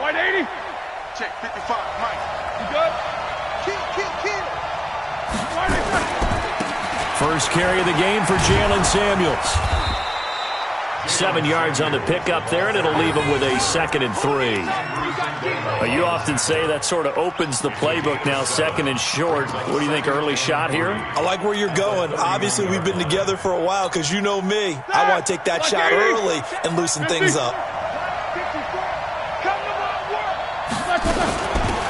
White 80. Check 55, Mike. You good? Kill. First carry of the game for Jalen Samuels. 7 yards on the pickup there, and it'll leave him with a 2nd and 3. You often say that sort of opens the playbook now, 2nd and short. What do you think, early shot here? I like where you're going. Obviously, we've been together for a while because you know me. I want to take that shot early and loosen things up.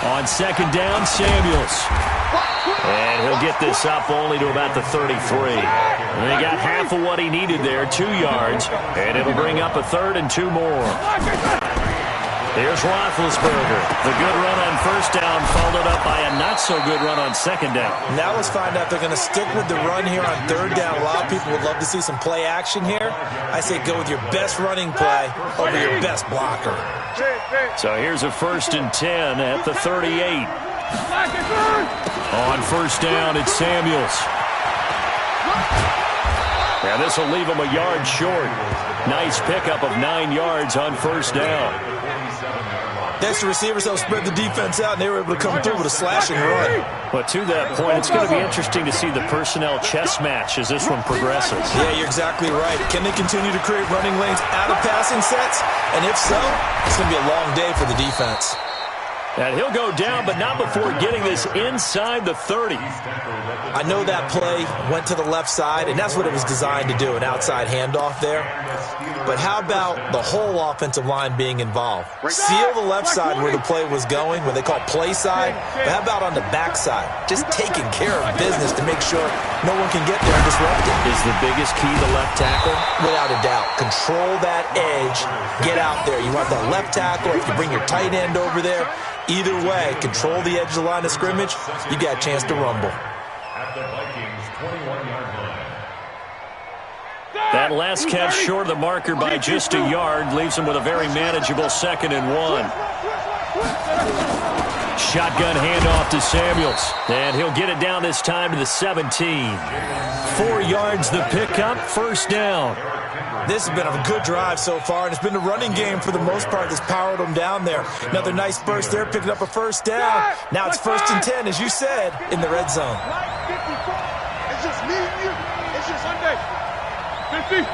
On 2nd down, Samuels. And he'll get this up only to about the 33. And they got half of what he needed there, 2 yards. And it'll bring up a 3rd and 2 more. Here's Roethlisberger. The good run on 1st down followed up by a not-so-good run on 2nd down. Now let's find out if they're going to stick with the run here on 3rd down. A lot of people would love to see some play action here. I say go with your best running play over your best blocker. So here's a 1st and 10 at the 38. On 1st down, it's Samuels. And this will leave him a yard short. Nice pickup of 9 yards on 1st down. That's the receivers that spread the defense out, and they were able to come through with a slashing run. But to that point, it's going to be interesting to see the personnel chess match as this one progresses. Yeah, you're exactly right. Can they continue to create running lanes out of passing sets? And if so, it's going to be a long day for the defense. And he'll go down, but not before getting this inside the 30. I know that play went to the left side, and that's what it was designed to do, an outside handoff there. But how about the whole offensive line being involved? Seal the left side where the play was going, what they call play side. But how about on the back side? Just taking care of business to make sure no one can get there and disrupt it. Is the biggest key the left tackle? Without a doubt. Control that edge. Get out there. You want that left tackle, if you bring your tight end over there, either way, control the edge of the line of scrimmage, you got a chance to rumble. That last catch short of the marker by just a yard leaves him with a very manageable 2nd and 1. Shotgun handoff to Samuels. And he'll get it down this time to the 17. 4 yards the pickup, 1st down. This has been a good drive so far, and it's been the running game for the most part that's powered them down there. Another nice burst there, picking up a 1st down. Now it's 1st and 10, as you said, in the red zone. It's just me and you. It's just Sunday. 50.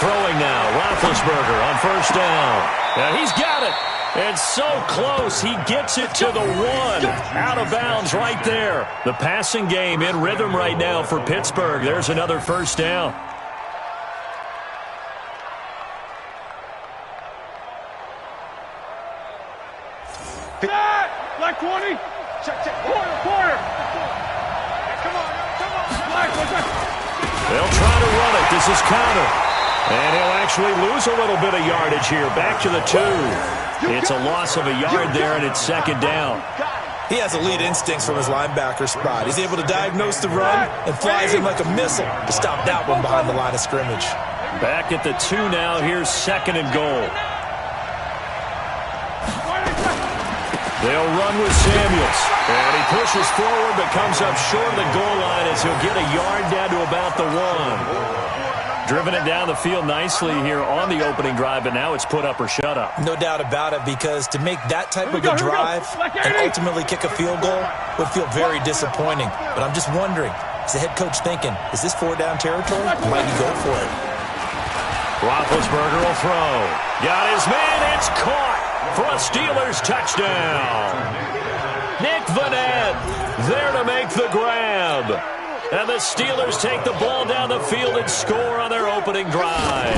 Throwing now, Roethlisberger on 1st down. And he's got it. It's so close, he gets it to the 1. Out of bounds right there. The passing game in rhythm right now for Pittsburgh. There's another 1st down. Black 20. Check. Quarter. Come on. Black. They'll try to run it. This is counter. And he'll actually lose a little bit of yardage here. Back to the 2. It's a loss of a yard there, and it's 2nd down. He has elite instincts from his linebacker spot. He's able to diagnose the run and flies in like a missile to stop that one behind the line of scrimmage. Back at the 2 now. Here's 2nd and goal. They'll run with Samuels. And he pushes forward but comes up short of the goal line as he'll get a yard down to about the 1. Driven it down the field nicely here on the opening drive, and now it's put up or shut up. No doubt about it, because to make that type of a drive and ultimately kick a field goal would feel very disappointing. But I'm just wondering, is the head coach thinking, is this 4-down territory? Might he go for it? Roethlisberger will throw. Got his man. It's caught for a Steelers touchdown. Nick Vanette there to make the grab. And the Steelers take the ball down the field and score on their opening drive.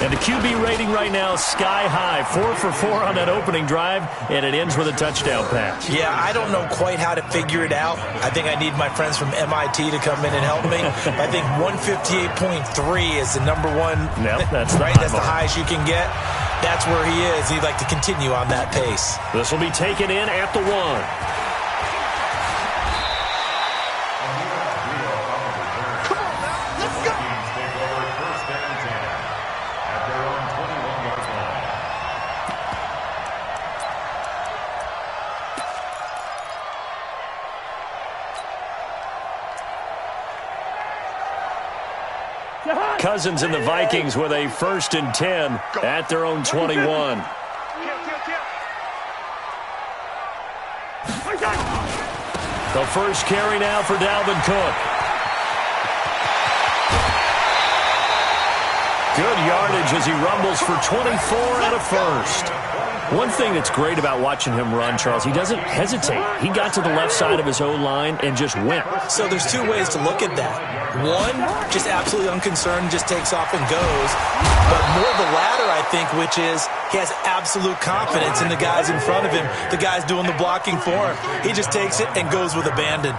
And the QB rating right now is sky high. 4 for 4 on that opening drive, and it ends with a touchdown pass. Yeah, I don't know quite how to figure it out. I think I need my friends from MIT to come in and help me. I think 158.3 is the number one. Yep, that's right. That's the highest you can get. That's where he is. He'd like to continue on that pace. This will be taken in at the 1. Cousins and the Vikings with a 1st and 10 at their own 21. The first carry now for Dalvin Cook. Good yardage as he rumbles for 24 and a first. One thing that's great about watching him run, Charles, he doesn't hesitate. He got to the left side of his O-line and just went. So there's two ways to look at that. One, just absolutely unconcerned, just takes off and goes. But more the latter, I think, which is he has absolute confidence in the guys in front of him, the guys doing the blocking for him. He just takes it and goes with abandon.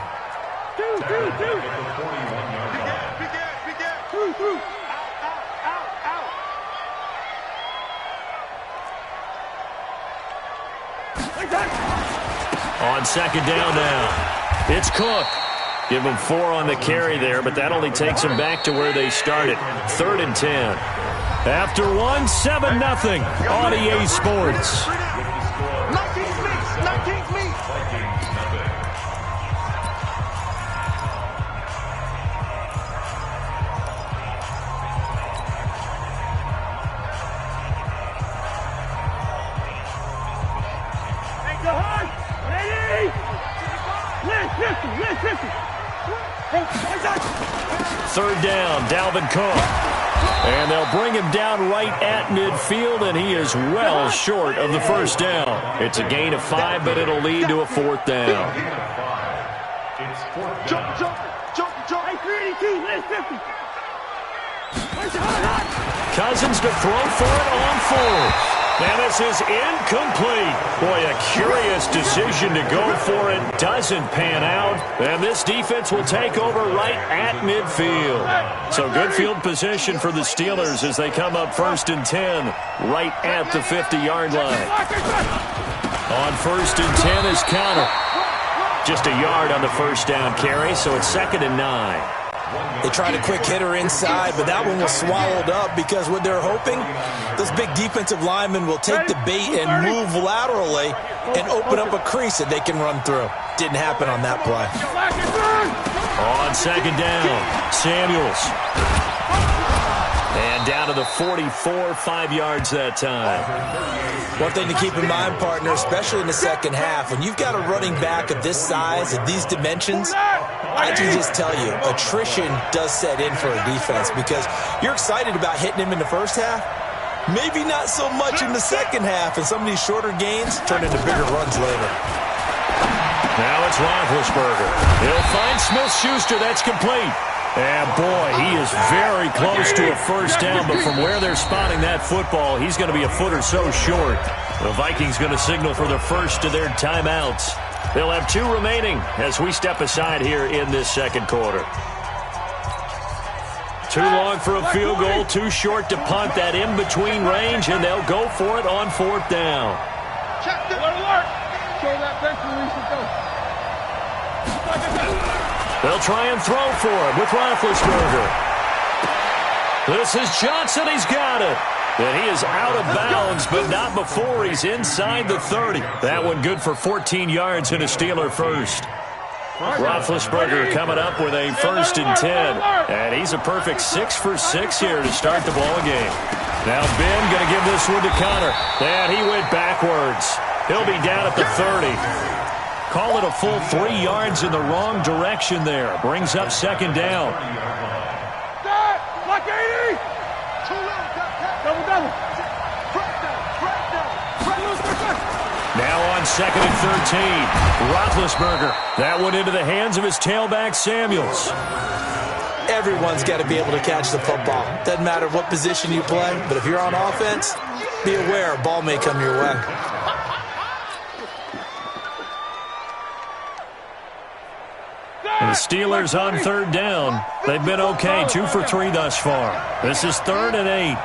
On 2nd down now, it's Cook. Give him 4 on the carry there, but that only takes him back to where they started. 3rd and 10. After 1, 7-0 on EA Sports. 19's me. Third down, Dalvin Cook. And they'll bring him down right at midfield, and he is well short of the first down. It's a gain of 5, but it'll lead to a 4th down. Cousins to throw for it on 4th. And this is incomplete. Boy, a curious decision to go for it. Doesn't pan out. And this defense will take over right at midfield. So good field position for the Steelers as they come up 1st and 10 right at the 50-yard line. On 1st and 10 is Connor. Just a yard on the first down carry, so it's 2nd and 9. They tried a quick hitter inside, but that one was swallowed up because what they're hoping, those big defensive linemen will take the bait and move laterally and open up a crease that they can run through. Didn't happen on that play. On 2nd down, Samuels. And down to the 44, 5 yards that time. One thing to keep in mind, partner, especially in the second half, when you've got a running back of this size, of these dimensions, I can just tell you, attrition does set in for a defense because you're excited about hitting him in the first half. Maybe not so much in the second half, and some of these shorter gains turn into bigger runs later. Now it's Roethlisberger. He'll find Smith-Schuster. That's complete. And, boy, he is very close to a first down, but from where they're spotting that football, he's going to be a foot or so short. The Vikings going to signal for the first of their timeouts. They'll have 2 remaining as we step aside here in this second quarter. Too long for a field goal, too short to punt that in-between range, and they'll go for it on 4th down. They'll try and throw for him with Roethlisberger. This is Johnson. He's got it. And he is out of bounds, but not before he's inside the 30. That one good for 14 yards and a Steeler first. Roethlisberger coming up with a 1st and 10. And he's a perfect 6 for 6 here to start the ball game. Now Ben going to give this one to Connor. And he went backwards. He'll be down at the 30. Call it a full 3 yards in the wrong direction there. Brings up 2nd down. Now on 2nd and 13. Roethlisberger. That one into the hands of his tailback, Samuels. Everyone's got to be able to catch the football. Doesn't matter what position you play, but if you're on offense, be aware a ball may come your way. The Steelers on 3rd down. They've been okay, 2 for 3 thus far. This is 3rd and 8.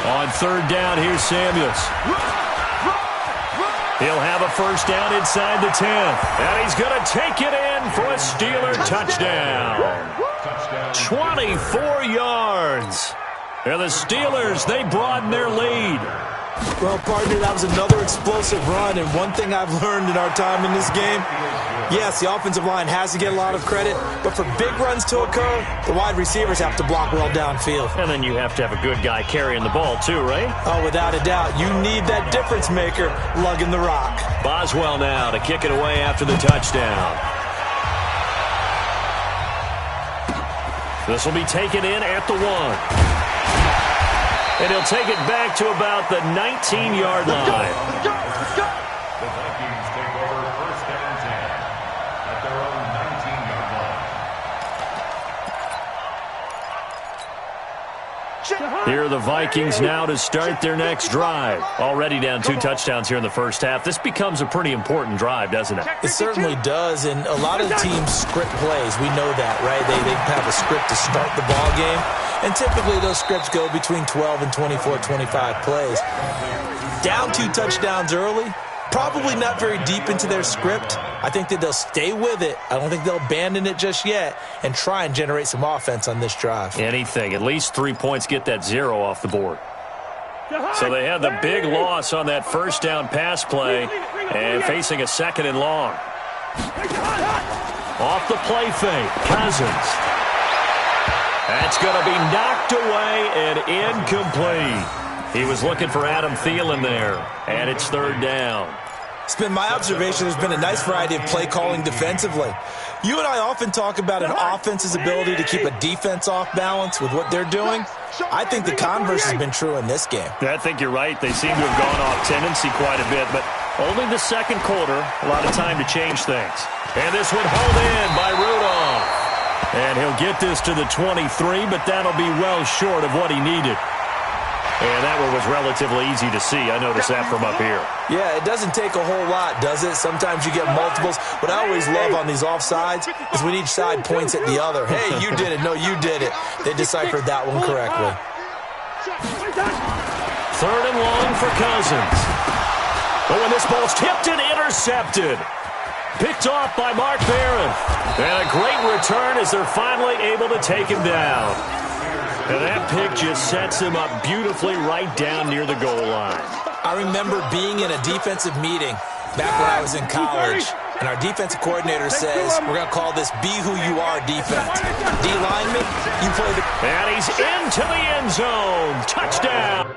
On 3rd down, here's Samuels. He'll have a first down inside the 10. And he's going to take it in for a Steeler touchdown. 24 yards. And the Steelers, they broaden their lead. Well, partner, that was another explosive run, and one thing I've learned in our time in this game, yes, the offensive line has to get a lot of credit, but for big runs to occur, the wide receivers have to block well downfield. And then you have to have a good guy carrying the ball too, right? Oh, without a doubt. You need that difference maker lugging the rock. Boswell now to kick it away after the touchdown. This will be taken in at the 1. And he'll take it back to about the 19-yard line. Let's go. The Vikings take over 1st and 10 at their own 19-yard line. Here are the Vikings now to start their next drive. Already down 2 touchdowns here in the first half. This becomes a pretty important drive, doesn't it? It certainly does, and a lot of teams script plays. We know that, right? They have a script to start the ball game, and typically those scripts go between 12 and 24, 25 plays. Down 2 touchdowns early, probably not very deep into their script. I think that they'll stay with it. I don't think they'll abandon it just yet and try and generate some offense on this drive. Anything. At least 3 points, get that 0 off the board. So they had the big loss on that first down pass play and facing a 2nd and long. Off the play fake, Cousins. That's going to be knocked away and incomplete. He was looking for Adam Thielen there, and it's 3rd down. It's been my observation there's been a nice variety of play calling defensively. You and I often talk about an offense's ability to keep a defense off balance with what they're doing. I think the converse has been true in this game. I think you're right. They seem to have gone off tendency quite a bit, but only the 2nd quarter, a lot of time to change things. And this one hauled in by Rudolph. And he'll get this to the 23, but that'll be well short of what he needed. And that one was relatively easy to see. I noticed that from up here. Yeah, it doesn't take a whole lot, does it? Sometimes you get multiples. What I always love on these offsides is when each side points at the other. Hey, you did it. No, you did it. They deciphered that one correctly. 3rd and long for Cousins. Oh, and this ball's tipped and intercepted. Picked off by Mark Barron. And a great return as they're finally able to take him down. And that pick just sets him up beautifully right down near the goal line. I remember being in a defensive meeting back when I was in college, and our defensive coordinator says, we're going to call this Be Who You Are defense. D lineman, you play the... And he's into the end zone. Touchdown.